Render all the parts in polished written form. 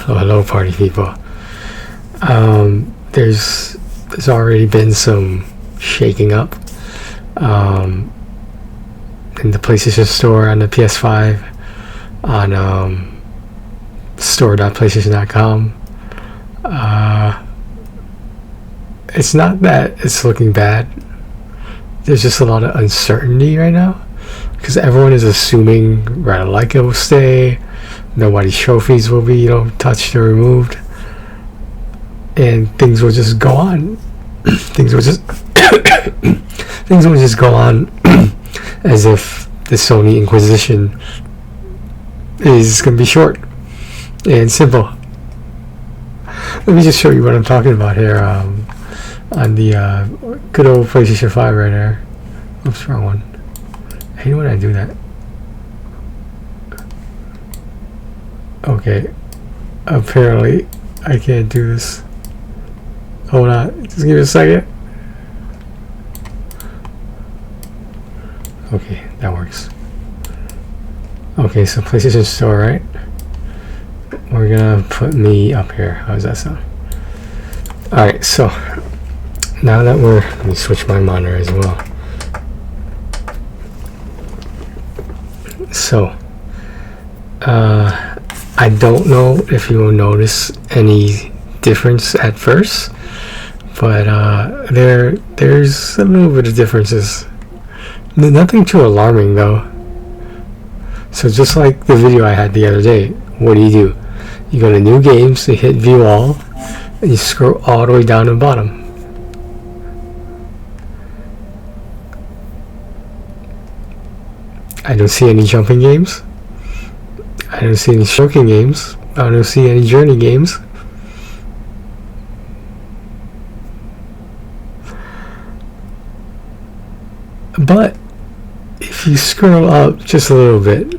Hello, party people. There's already been some shaking up in the PlayStation Store, on the PS5, on store.playstation.com. It's not that it's looking bad. There's just a lot of uncertainty right now because everyone is assuming Rather Like It will stay, nobody's trophies will be touched or removed, and things will just go on. things will just go on as if the Sony Inquisition is going to be short and simple. Let me just show you what I'm talking about here on the good old PlayStation 5 right there. Oops, wrong one. I hate when I do that. Okay, apparently I can't do this. Hold on, just give me a second. Okay, that works. Okay, so PlayStation Store, right? We're gonna put me up here. How does that sound? Alright, so now that let me switch my monitor as well. So I don't know if you will notice any difference at first, but there's a little bit of differences. Nothing too alarming though. So just like the video I had the other day, what do? You go to new games, you hit view all, and you scroll all the way down to the bottom. I don't see any jumping games. I don't see any stroking games. I don't see any journey games. But if you scroll up just a little bit,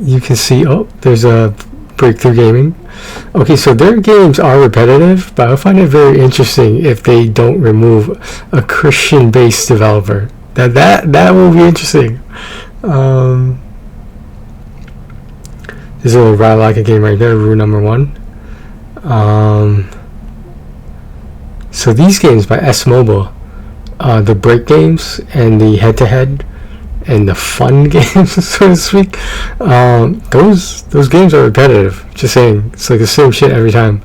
you can see, there's a Breakthrough Gaming. Okay, so their games are repetitive, but I find it very interesting if they don't remove a Christian-based developer. That will be interesting. There's a little Rather Like It game right there, rule number 1. So these games by S Mobile, the break games and the head-to-head and the fun games, so to speak, those games are repetitive. Just saying, it's like the same shit every time.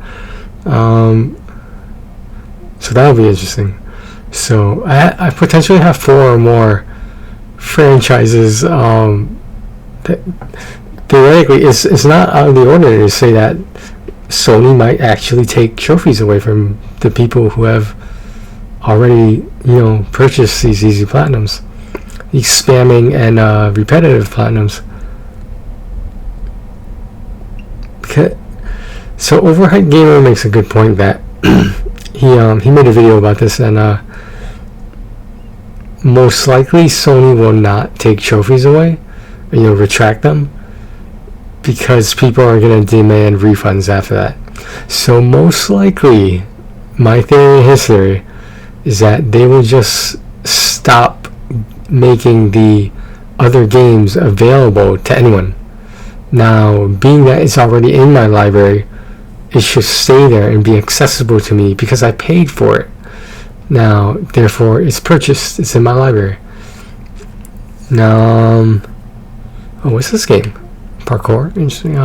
So that'll be interesting. So I potentially have 4 or more franchises that theoretically it's not out of the ordinary to say that Sony might actually take trophies away from the people who have already purchased these easy platinums, these spamming and repetitive platinums. So Overhyped Gamer makes a good point that he made a video about this, and most likely Sony will not take trophies away, retract them, because people are going to demand refunds after that. So most likely, my theory and his theory is that they will just stop making the other games available to anyone. Now, being that it's already in my library, it should stay there and be accessible to me because I paid for it. Now, therefore, it's purchased. It's in my library. Now, what's this game? Parkour? Interesting.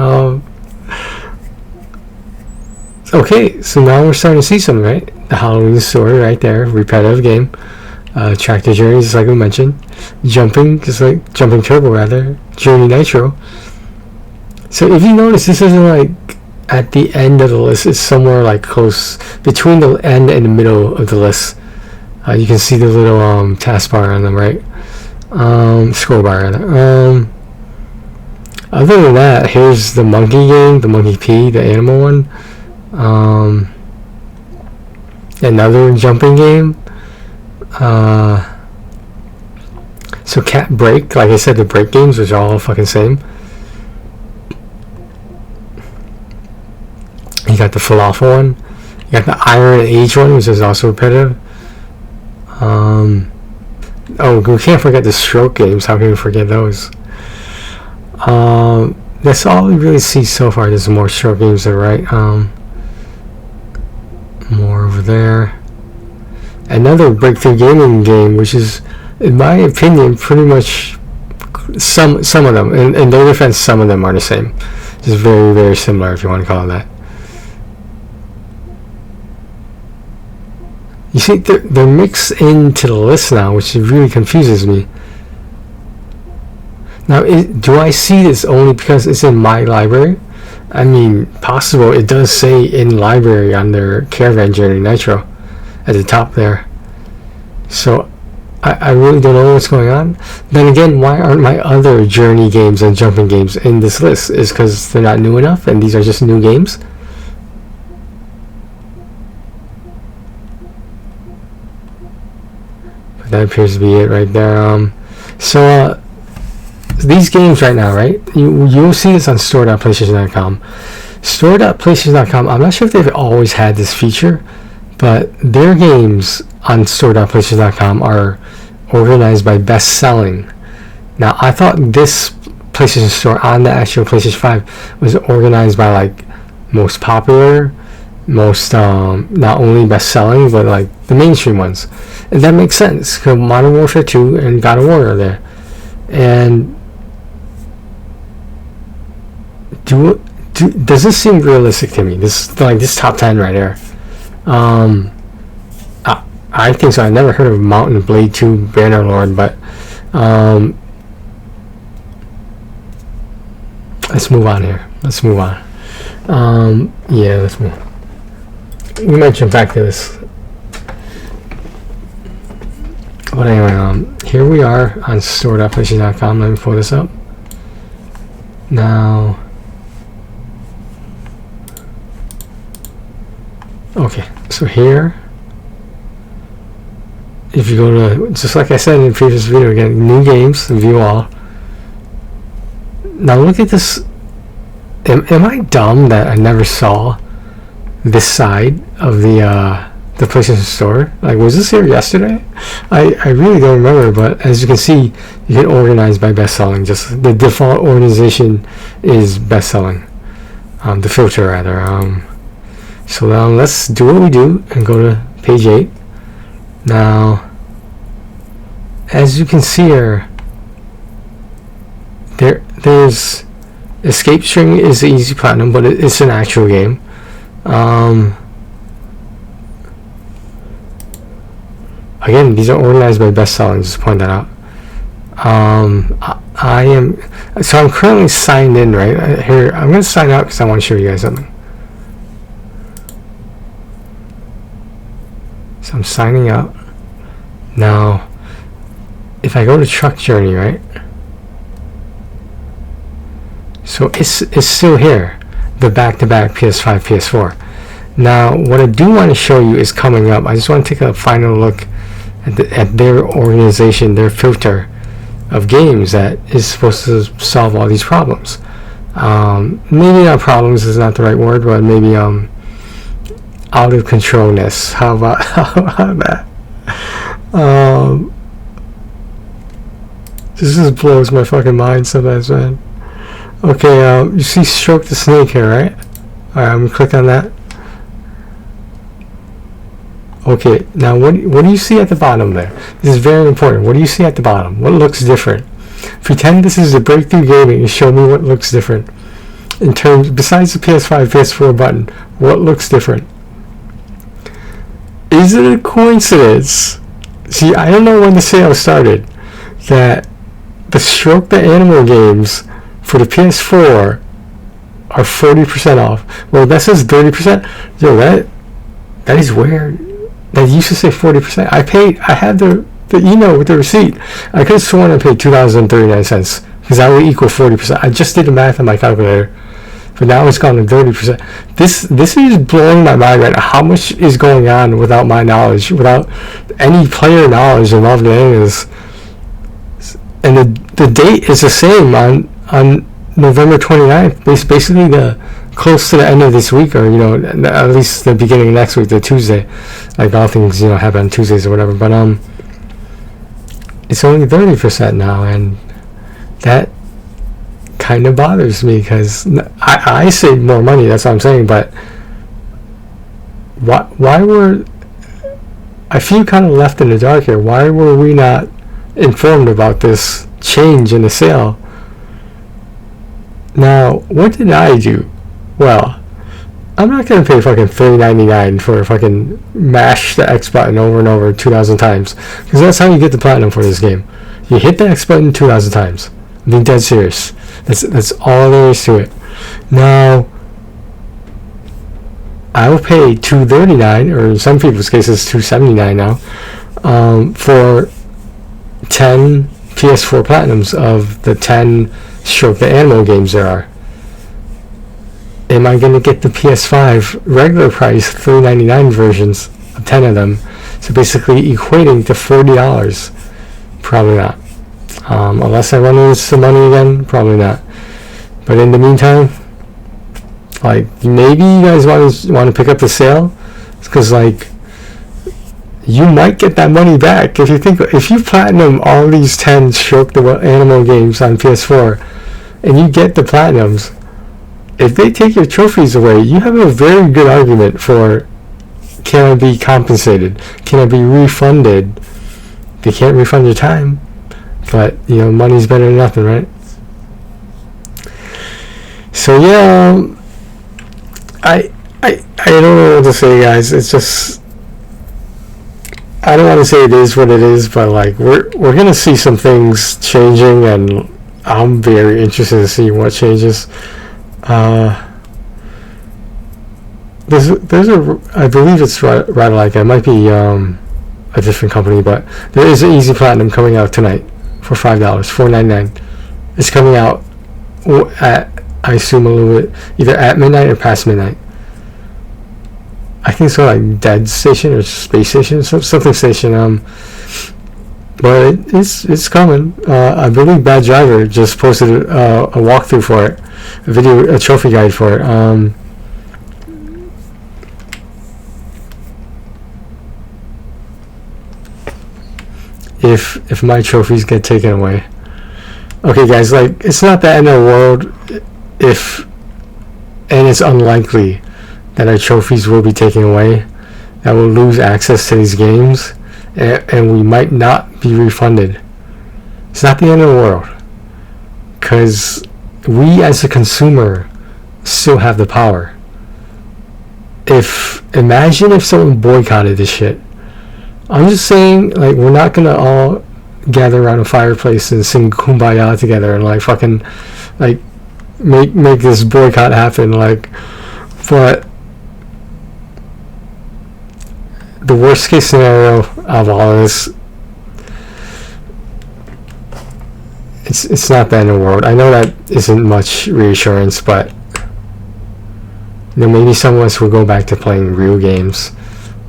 Okay, so now we're starting to see something, right? The Halloween story right there, repetitive game. Tractor Journey, just like we mentioned. Jumping, just like Jumping Turbo, rather. Journey Nitro. So if you notice, this isn't like at the end of the list. It's somewhere like close between the end and the middle of the list. You can see the little taskbar on them, right? Scroll bar, rather. Other than that, here's the monkey game, the Monkey P, the animal one. Another jumping game. So Cat Break, like I said, the break games, which are all fucking same. You got the falafel one. You got the Iron Age one, which is also repetitive. We can't forget the Stroke games. How can we forget those? that's all we really see so far. There's more short games to the right. More over there. Another breakthrough gaming game, which is, in my opinion, pretty much some of them. In their defense, some of them are the same. Just very, very similar, if you want to call it that. You see, they're mixed into the list now, which really confuses me. Now, do I see this only because it's in my library? I mean, possible. It does say in library under Caravan Journey Nitro at the top there. So, I really don't know what's going on. Then again, why aren't my other Journey games and jumping games in this list? Is because they're not new enough and these are just new games? But that appears to be it right there. So, these games right now, right? You'll see this on store.playstation.com. Store.playstation.com, I'm not sure if they've always had this feature, but their games on store.playstation.com are organized by best selling. Now, I thought this PlayStation Store on the actual PlayStation 5 was organized by like most popular, most not only best selling, but like the mainstream ones. And that makes sense because Modern Warfare 2 and God of War are there. And does this seem realistic to me? This top 10 right here. I think so. I never heard of Mountain Blade 2 Bannerlord, but let's move on here. Let's move on. Yeah, let's move. We might jump back to this. But anyway, here we are on store.playstation.com. Let me pull this up. Now, okay, so here, if you go to, just like I said in the previous video, again, new games, view all. Now look at this. Am I dumb that I never saw this side of the PlayStation Store? Like, was this here yesterday? I really don't remember, but as you can see, you can organize by best selling. Just the default organization is best selling. The filter rather. So now let's do what we do and go to page 8. Now, as you can see here, there's Escape String is the easy platinum, but it's an actual game. Again, these are organized by best selling, just to point that out. I'm currently signed in right here. I'm going to sign out because I want to show you guys something. So I'm signing up. Now, if I go to Truck Journey, right? So it's still here, the back-to-back PS5, PS4. Now, what I do want to show you is coming up. I just want to take a final look at their organization, their filter of games that is supposed to solve all these problems. Maybe not problems is not the right word, but maybe out of controlness. How about that? This just blows my fucking mind sometimes, man. Okay, you see Stroke the Snake here, right? Alright, I'm gonna click on that. Okay, now what do you see at the bottom there? This is very important. What do you see at the bottom? What looks different? Pretend this is a breakthrough gaming and show me what looks different. In terms, besides the PS5, PS4 button, what looks different? Is it a coincidence? See, I don't know when the sale started, that the Stroke the Animal games for the PS4 are 40% off. Well, that says 30%. Yo, that is weird. That used to say 40%. I had the email with the receipt. I could have sworn I paid $2.39 because that would equal 40%. I just did the math on my calculator, but now it's gone to 30%. This is blowing my mind right now. How much is going on without my knowledge, without any player knowledge involved in any of this? And the date is the same on November 29th. Basically the close to the end of this week, or at least the beginning of next week, the Tuesday, like all things happen on Tuesdays or whatever. But it's only 30% now, and that kind of bothers me, because I save more money, that's what I'm saying, but why were, I feel kind of left in the dark here. Why were we not informed about this change in the sale? Now, what did I do? Well, I'm not gonna pay fucking $3.99 for fucking mash the X button over and over 2,000 times, because that's how you get the platinum for this game. You hit the X button 2,000 times. I'm being dead serious. That's all there is to it. Now, I will pay $2.39, or in some people's cases $2.79 now, for 10 PS4 platinums of the 10 Stroke the Animal games there are. Am I going to get the PS5 regular price $3.99 versions of 10 of them? So basically equating to $40. Probably not. Unless I run into some money again, probably not. But in the meantime, like, maybe you guys want to pick up the sale, because like, you might get that money back if you platinum all these 10 Stroke the Animal games on PS4, and you get the platinums. If they take your trophies away, you have a very good argument for, can I be compensated? Can I be refunded? They can't refund your time, but money's better than nothing, right? So yeah, I don't know what to say, guys. It's just, I don't want to say it is what it is, but like, we're gonna see some things changing, and I'm very interested to see what changes. There's a, I believe it's Radalike. It might be a different company, but there is an Easy Platinum coming out tonight for $5, $4.99. It's coming out at, I assume, a little bit either at midnight or past midnight. I think so, like Dead Station or Space Station, something station. But it's coming. I believe Bad Driver just posted a walkthrough for it, a trophy guide for it. If my trophies get taken away, okay, guys, like, it's not the end of the world and it's unlikely that our trophies will be taken away, that we'll lose access to these games, and we might not be refunded. It's not the end of the world, because we as a consumer still have the power. Imagine if someone boycotted this shit. I'm just saying, like, we're not gonna all gather around a fireplace and sing Kumbaya together and like fucking like make this boycott happen, like, but the worst case scenario of all of this, it's not the end of the world. I know that isn't much reassurance, but maybe some of us will go back to playing real games,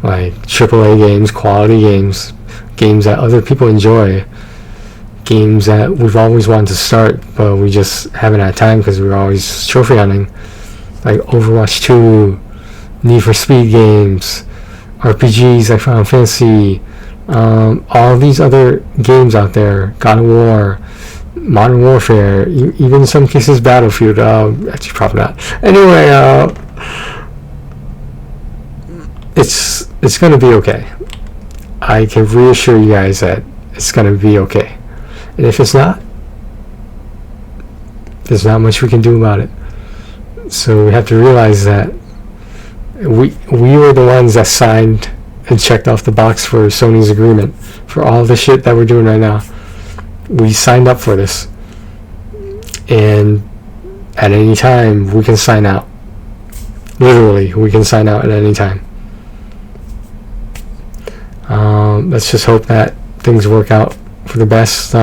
like AAA games, quality games, games that other people enjoy, games that we've always wanted to start, but we just haven't had time because we're always trophy hunting, like Overwatch 2, Need for Speed games, RPGs like Final Fantasy, all these other games out there, God of War, Modern Warfare, even in some cases Battlefield, actually probably not. Anyway, it's gonna be okay. I can reassure you guys that it's gonna be okay. And if it's not, there's not much we can do about it. So we have to realize that we were the ones that signed and checked off the box for Sony's agreement for all the shit that we're doing right now. We signed up for this, and at any time we can sign out. Literally, we can sign out at any time. Let's just hope that things work out for the best.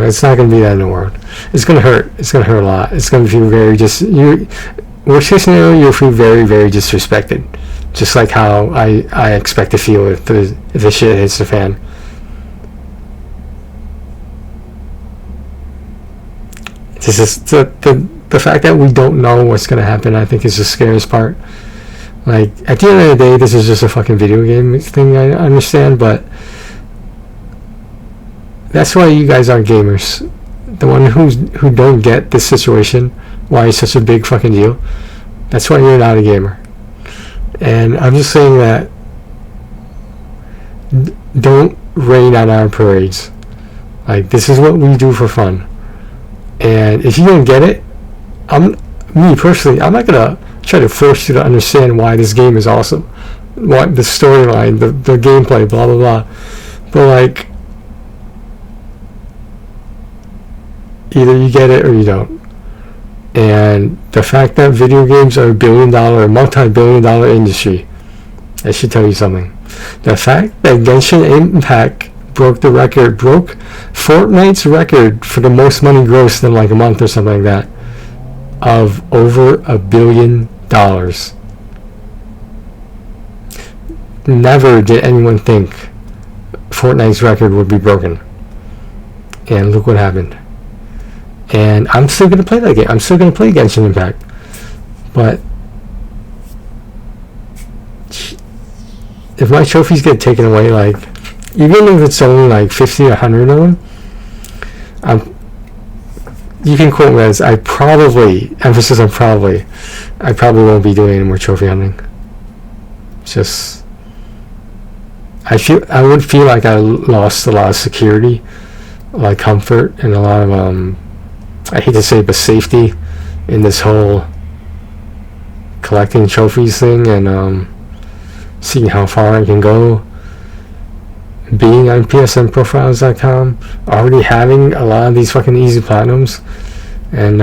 It's not going to be that in the world. It's going to hurt. It's going to hurt a lot. It's going to feel very worst case scenario, you'll feel very, very disrespected. Just like how I expect to feel if the shit hits the fan. This is the fact that we don't know what's going to happen, I think, is the scariest part. Like, at the end of the day, this is just a fucking video game thing, I understand, but That's why you guys aren't gamers. The one who don't get this situation, why it's such a big fucking deal. That's why you're not a gamer. And I'm just saying that don't rain on our parades. Like, this is what we do for fun. And if you don't get it, me personally, I'm not gonna try to force you to understand why this game is awesome, what the storyline, the gameplay, blah blah blah. But like, either you get it or you don't. And the fact that video games are a multi-billion-dollar industry, that should tell you something. The fact that Genshin Impact broke Fortnite's record for the most money grossed in like a month or something like that, of over $1 billion. Never did anyone think Fortnite's record would be broken. And look what happened. And I'm still going to play that game. I'm still going to play Genshin Impact. But if my trophies get taken away, like, even if it's only like 50 or 100 of them, you can quote me as I probably won't be doing any more trophy hunting. Just, I would feel like I lost a lot of security, like comfort, and a lot of I hate to say it, but safety in this whole collecting trophies thing, and seeing how far I can go, being on psnprofiles.com, already having a lot of these fucking easy platinums. And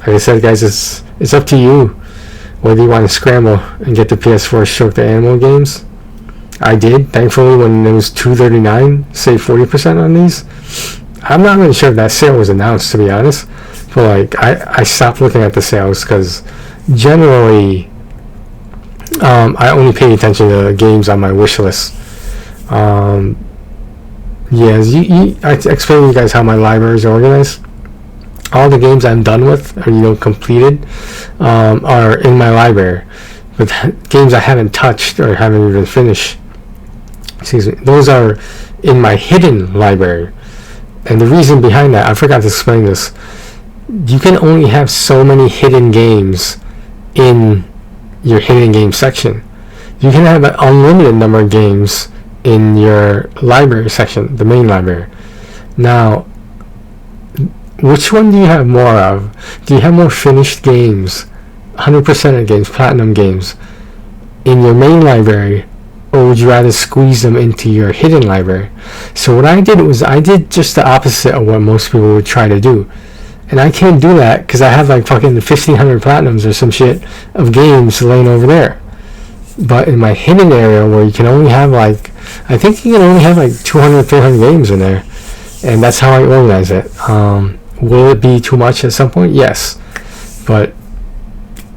like I said, guys, it's up to you whether you want to scramble and get the PS4 Stroke the Animal games. I did, thankfully, when it was $239, save 40% on these. I'm not really sure if that sale was announced, to be honest, but like, I stopped looking at the sales because generally I only pay attention to games on my wish list. I explained to you guys how my library is organized. All the games I'm done with, or completed, are in my library. But games I haven't touched or haven't even finished, those are in my hidden library. And the reason behind that, I forgot to explain this. You can only have so many hidden games in your hidden game section. You can have an unlimited number of games in your library section, the main library. Now, which one do you have more of? Do you have more finished games, 100% of games, platinum games, in your main library, or would you rather squeeze them into your hidden library? So what I did was I did just the opposite of what most people would try to do. And I can't do that because I have like fucking 1,500 platinums or some shit of games laying over there. But in my hidden area, where you can only have like, I think you can only have like 200, 300 games in there. And that's how I organize it. Will it be too much at some point? Yes. But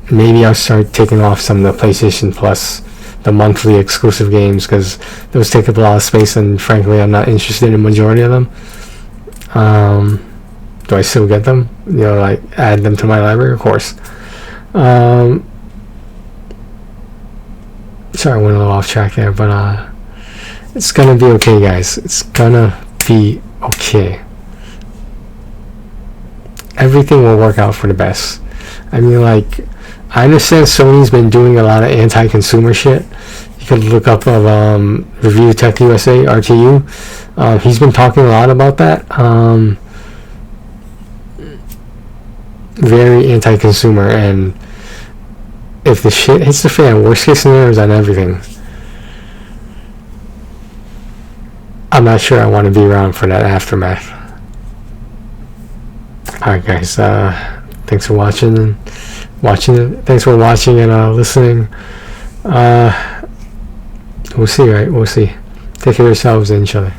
maybe I'll start taking off some of the PlayStation Plus, the monthly exclusive games, because those take up a lot of space, and frankly I'm not interested in the majority of them. Do I still get them? Like add them to my library? Of course. Sorry, I went a little off track there, but it's gonna be okay, guys. It's gonna be okay. Everything will work out for the best. I mean, like, I understand Sony's been doing a lot of anti-consumer shit. You could look up of Review Tech USA, RTU. He's been talking a lot about that. Very anti-consumer, and if the shit hits the fan, worst case scenarios on everything, I'm not sure I want to be around for that aftermath. Alright, guys, thanks for watching. Thanks for watching and listening. We'll see, right? We'll see. Take care of yourselves and each other.